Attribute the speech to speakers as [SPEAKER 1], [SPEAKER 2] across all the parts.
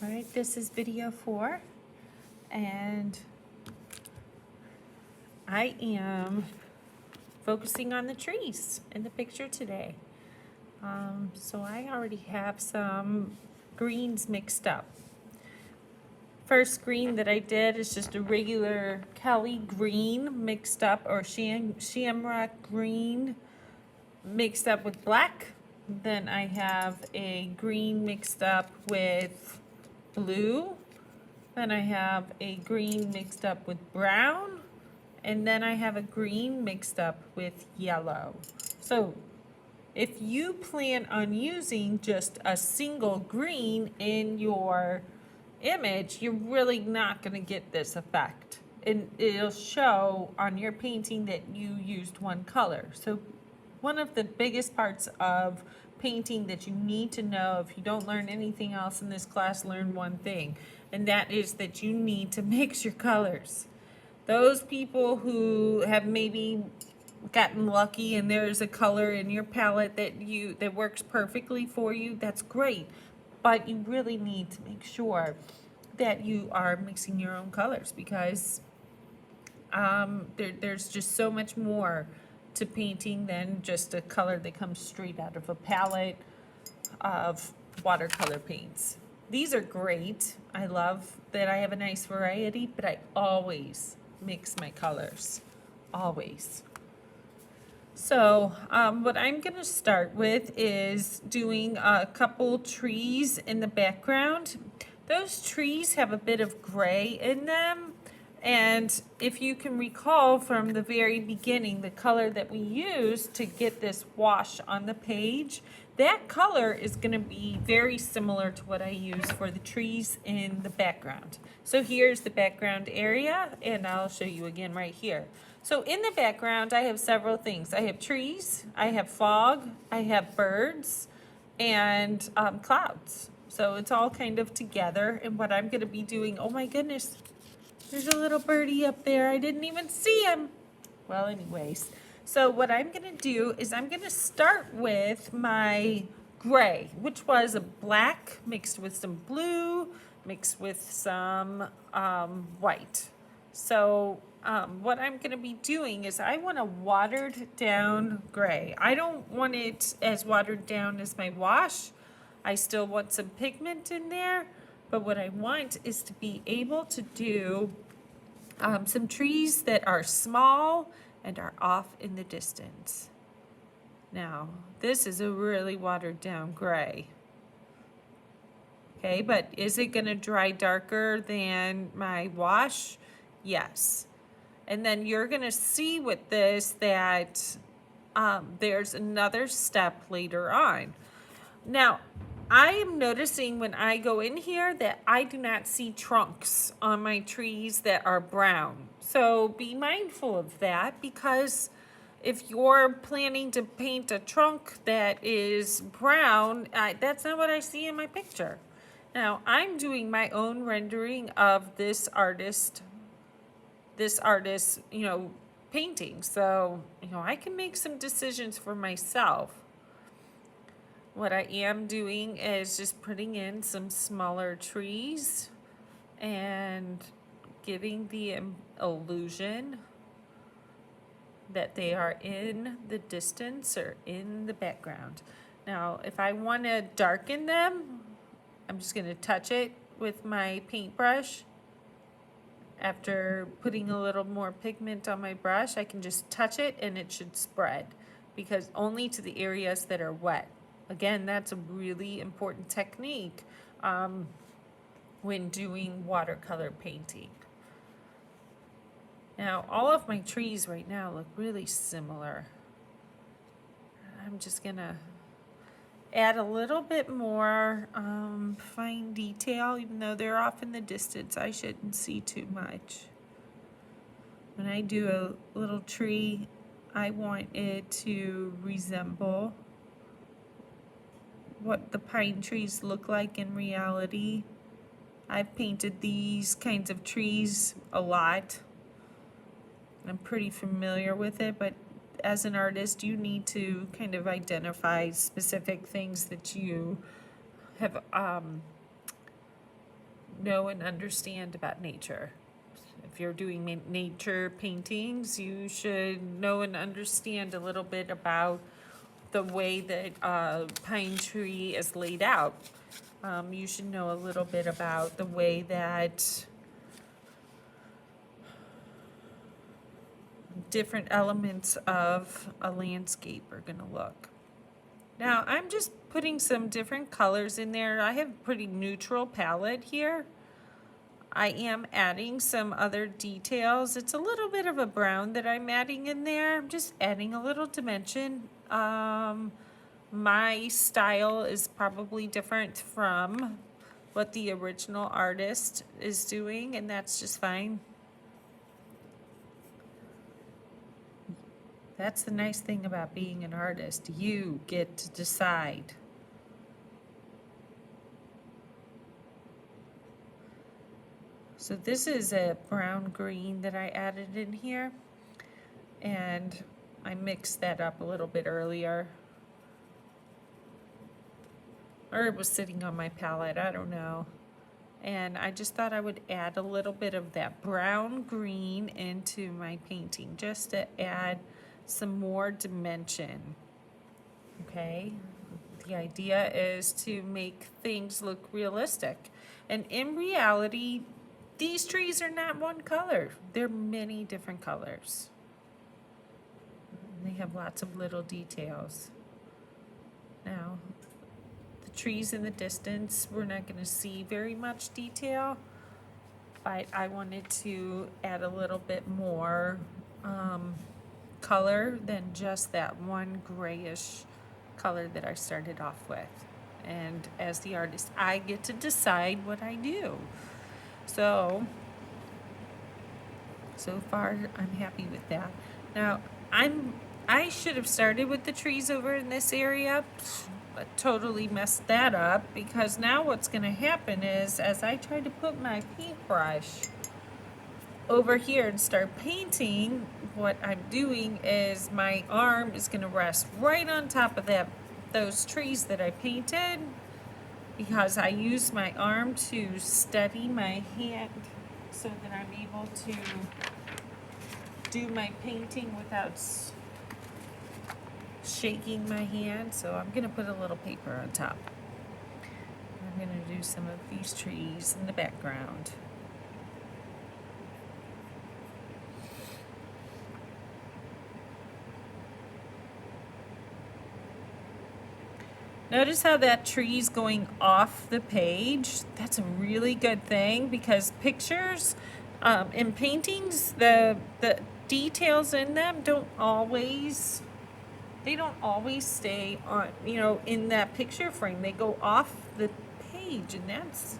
[SPEAKER 1] All right, this is video 4, and I am focusing on the trees in the picture today. So I already have some greens mixed up. First green that I did is just a regular Kelly green mixed up, or shamrock green mixed up with black. Then I have a green mixed up with blue. Then I have a green mixed up with brown. And then I have a green mixed up with yellow. So if you plan on using just a single green in your image, you're really not going to get this effect. And it'll show on your painting that you used one color. So one of the biggest parts of painting that you need to know, if you don't learn anything else in this class, learn one thing. And that is that you need to mix your colors. Those people who have maybe gotten lucky and there's a color in your palette that works perfectly for you, that's great. But you really need to make sure that you are mixing your own colors, because there's just so much more to painting than just a color that comes straight out of a palette of watercolor paints. These are great. I love that I have a nice variety, but I always mix my colors, always. So what I'm going to start with is doing a couple trees in the background. Those trees have a bit of gray in them, and if you can recall from the very beginning, the color that we used to get this wash on the page, that color is going to be very similar to what I use for the trees in the background. So here's the background area, and I'll show you again right here. So in the background, I have several things. I have trees, I have fog, I have birds, and clouds. So it's all kind of together. And what I'm going to be doing, oh my goodness, there's a little birdie up there. I didn't even see him. Well, anyways, so what I'm going to do is I'm going to start with my gray, which was a black mixed with some blue, mixed with some white. So what I'm going to be doing is I want a watered down gray. I don't want it as watered down as my wash. I still want some pigment in there, but what I want is to be able to do some trees that are small and are off in the distance. Now, this is a really watered down gray. Okay, but is it going to dry darker than my wash? Yes. And then you're going to see with this that there's another step later on. Now, I am noticing when I go in here that I do not see trunks on my trees that are brown. So be mindful of that, because if you're planning to paint a trunk that is brown, that's not what I see in my picture. Now, I'm doing my own rendering of this artist, painting. So, I can make some decisions for myself. What I am doing is just putting in some smaller trees and giving the illusion that they are in the distance or in the background. Now, if I want to darken them, I'm just going to touch it with my paintbrush. After putting a little more pigment on my brush, I can just touch it and it should spread, because only to the areas that are wet. Again, that's a really important technique when doing watercolor painting. Now, all of my trees right now look really similar. I'm just gonna add a little bit more fine detail, even though they're off in the distance. I shouldn't see too much. When I do a little tree, I want it to resemble what the pine trees look like in reality. I've painted these kinds of trees a lot. I'm pretty familiar with it, but as an artist, you need to kind of identify specific things that you have know and understand about nature. If you're doing nature paintings, you should know and understand a little bit about the way that a pine tree is laid out. You should know a little bit about the way that different elements of a landscape are going to look. Now, I'm just putting some different colors in there. I have a pretty neutral palette here. I am adding some other details. It's a little bit of a brown that I'm adding in there. I'm just adding a little dimension. My style is probably different from what the original artist is doing, and that's just fine. That's the nice thing about being an artist. You get to decide. So this is a brown green that I added in here, and I mixed that up a little bit earlier. Or it was sitting on my palette, I don't know. And I just thought I would add a little bit of that brown green into my painting, just to add some more dimension. Okay? The idea is to make things look realistic. And in reality, these trees are not one color. They're many different colors. They have lots of little details. Now, the trees in the distance, we're not going to see very much detail, but I wanted to add a little bit more color than just that one grayish color that I started off with. And as the artist, I get to decide what I do. So far I'm happy with that. Now I should have started with the trees over in this area, but totally messed that up, because now what's going to happen is, as I try to put my paintbrush over here and start painting, what I'm doing is my arm is going to rest right on top of those trees that I painted, because I use my arm to steady my hand so that I'm able to do my painting without shaking my hand. So I'm going to put a little paper on top. I'm going to do some of these trees in the background. Notice how that tree's going off the page. That's a really good thing, because pictures in paintings, the details in them don't always stay on, in that picture frame. They go off the page, and that's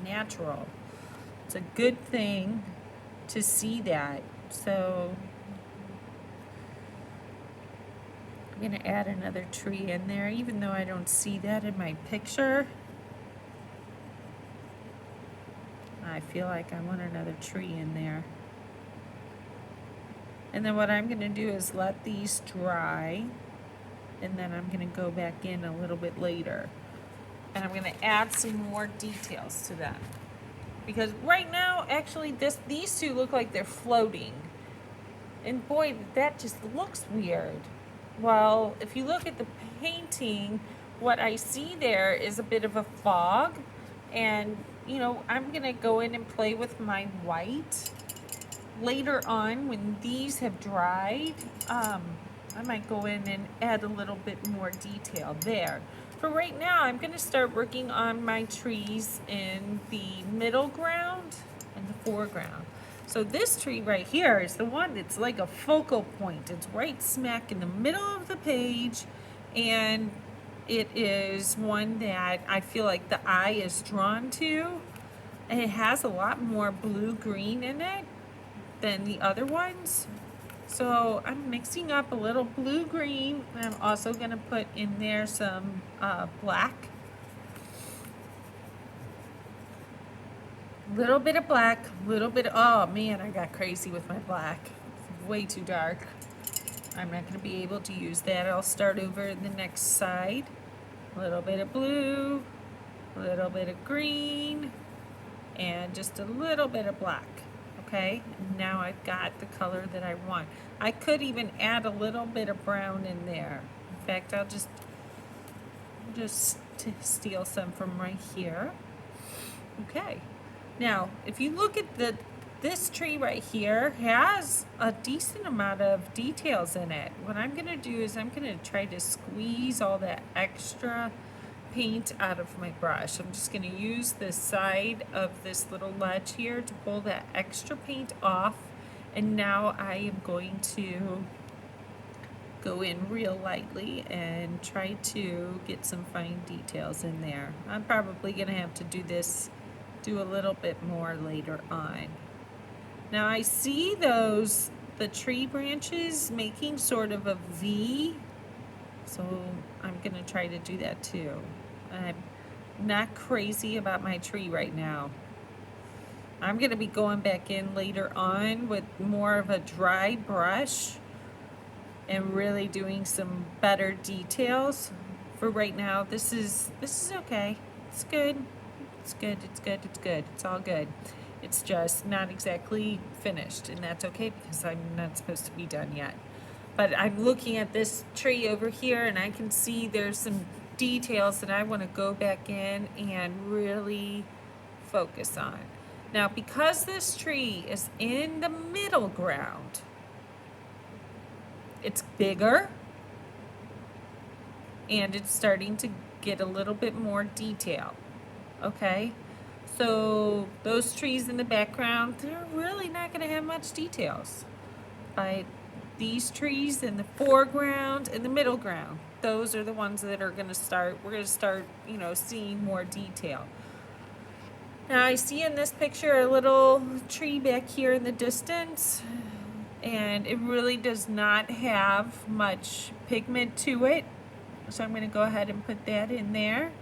[SPEAKER 1] natural. It's a good thing to see that. So I'm going to add another tree in there, even though I don't see that in my picture. I feel like I want another tree in there. And then what I'm going to do is let these dry, and then I'm going to go back in a little bit later. And I'm going to add some more details to them. Because right now, actually, these two look like they're floating. And boy, that just looks weird. Well, if you look at the painting, what I see there is a bit of a fog. And, I'm going to go in and play with my white. Later on, when these have dried, I might go in and add a little bit more detail there. For right now, I'm going to start working on my trees in the middle ground and the foreground. So this tree right here is the one that's like a focal point. It's right smack in the middle of the page, and it is one that I feel like the eye is drawn to, and it has a lot more blue-green in it than the other ones. So I'm mixing up a little blue-green, and I'm also going to put in there some black. Little bit of black, oh man, I got crazy with my black. It's way too dark. I'm not going to be able to use that. I'll start over the next side. A little bit of blue, a little bit of green, and just a little bit of black. Okay, and now I've got the color that I want. I could even add a little bit of brown in there. In fact, I'll just steal some from right here. Okay, now if you look at this tree right here has a decent amount of details in it. What I'm gonna do is I'm gonna try to squeeze all that extra paint out of my brush. I'm just gonna use the side of this little ledge here to pull that extra paint off, and now I am going to go in real lightly and try to get some fine details in there. I'm probably gonna have to do a little bit more later on. Now I see the tree branches making sort of a V, so I'm gonna try to do that too. I'm not crazy about my tree right now. I'm gonna be going back in later on with more of a dry brush and really doing some better details. For right now, this is okay. It's good. It's good. It's good. It's good. It's all good. It's just not exactly finished, and that's okay because I'm not supposed to be done yet. But I'm looking at this tree over here, and I can see there's some details that I want to go back in and really focus on. Now, because this tree is in the middle ground, it's bigger, and it's starting to get a little bit more detail. Okay, so those trees in the background, they're really not going to have much details. But these trees in the foreground and the middle ground, those are the ones that are going to start, we're going to start, seeing more detail. Now I see in this picture a little tree back here in the distance, and it really does not have much pigment to it. So I'm going to go ahead and put that in there.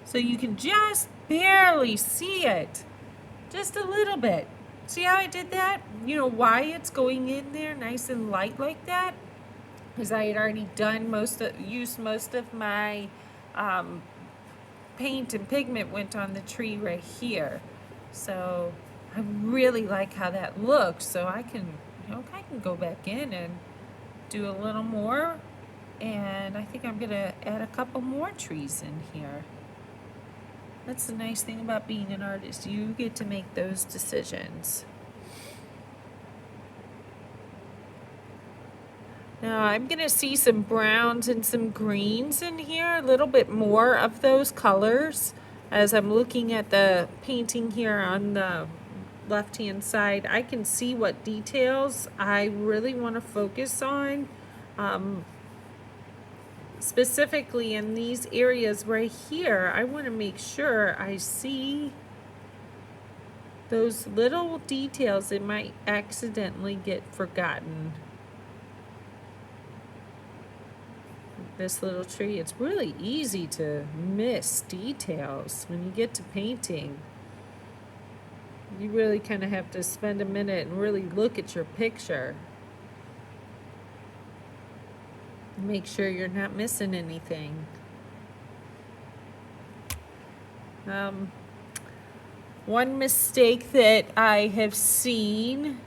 [SPEAKER 1] So you can just barely see it, just a little bit. See how I did that? You know why it's going in there nice and light like that? Because I had already done used most of my paint and pigment went on the tree right here. So I really like how that looks. So I can go back in and do a little more. And I think I'm gonna add a couple more trees in here. That's the nice thing about being an artist. You get to make those decisions. Now I'm going to see some browns and some greens in here, a little bit more of those colors. As I'm looking at the painting here on the left-hand side, I can see what details I really want to focus on. Specifically in these areas right here, I want to make sure I see those little details that might accidentally get forgotten. This little tree, it's really easy to miss details when you get to painting. You really kind of have to spend a minute and really look at your picture. Make sure you're not missing anything. One mistake that I have seen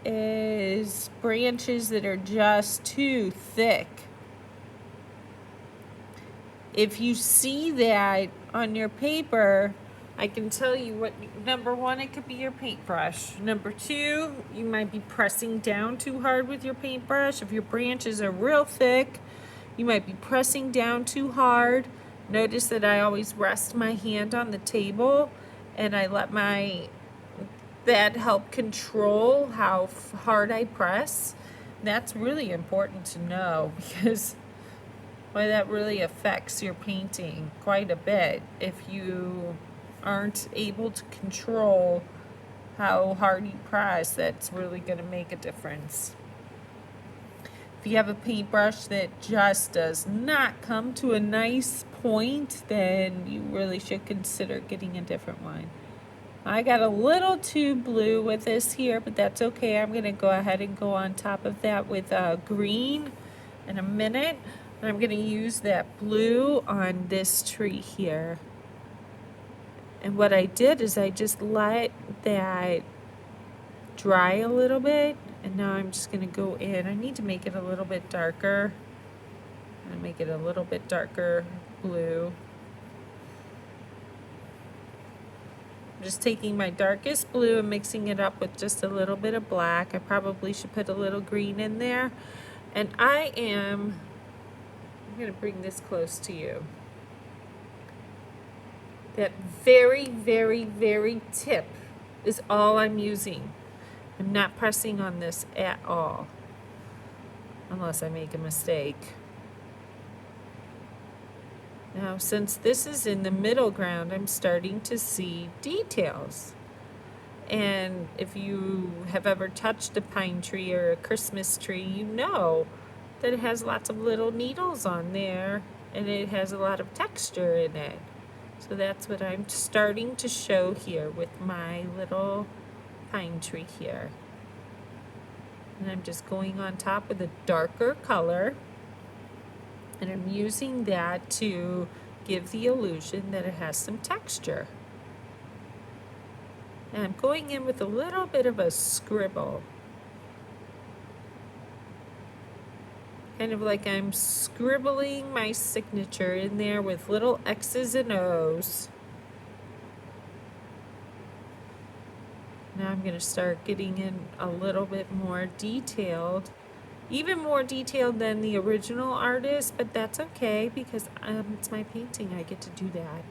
[SPEAKER 1] is branches that are just too thick. If you see that on your paper, I can tell you what, number one, it could be your paintbrush. Number two, you might be pressing down too hard with your paintbrush. If your branches are real thick, you might be pressing down too hard. Notice that I always rest my hand on the table and I let that help control how hard I press. That's really important to know because that really affects your painting quite a bit if you aren't able to control how hard you press. That's really going to make a difference. If you have a paintbrush that just does not come to a nice point, then you really should consider getting a different one. I got a little too blue with this here, but that's okay. I'm going to go ahead and go on top of that with green in a minute. And I'm going to use that blue on this tree here. And what I did is I just let that dry a little bit, and now I'm just going to go in. I need to make it a little bit darker. I'm going to make it a little bit darker blue. I'm just taking my darkest blue and mixing it up with just a little bit of black. I probably should put a little green in there. And I'm going to bring this close to you. That very, very, very tip is all I'm using. I'm not pressing on this at all, unless I make a mistake. Now, since this is in the middle ground, I'm starting to see details. And if you have ever touched a pine tree or a Christmas tree, you know that it has lots of little needles on there, and it has a lot of texture in it. So that's what I'm starting to show here with my little pine tree here. And I'm just going on top with a darker color, and I'm using that to give the illusion that it has some texture. And I'm going in with a little bit of a scribble. Kind of like I'm scribbling my signature in there with little X's and O's. Now I'm going to start getting in a little bit more detailed. Even more detailed than the original artist, but that's okay because it's my painting. I get to do that.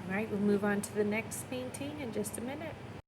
[SPEAKER 1] All right, we'll move on to the next painting in just a minute.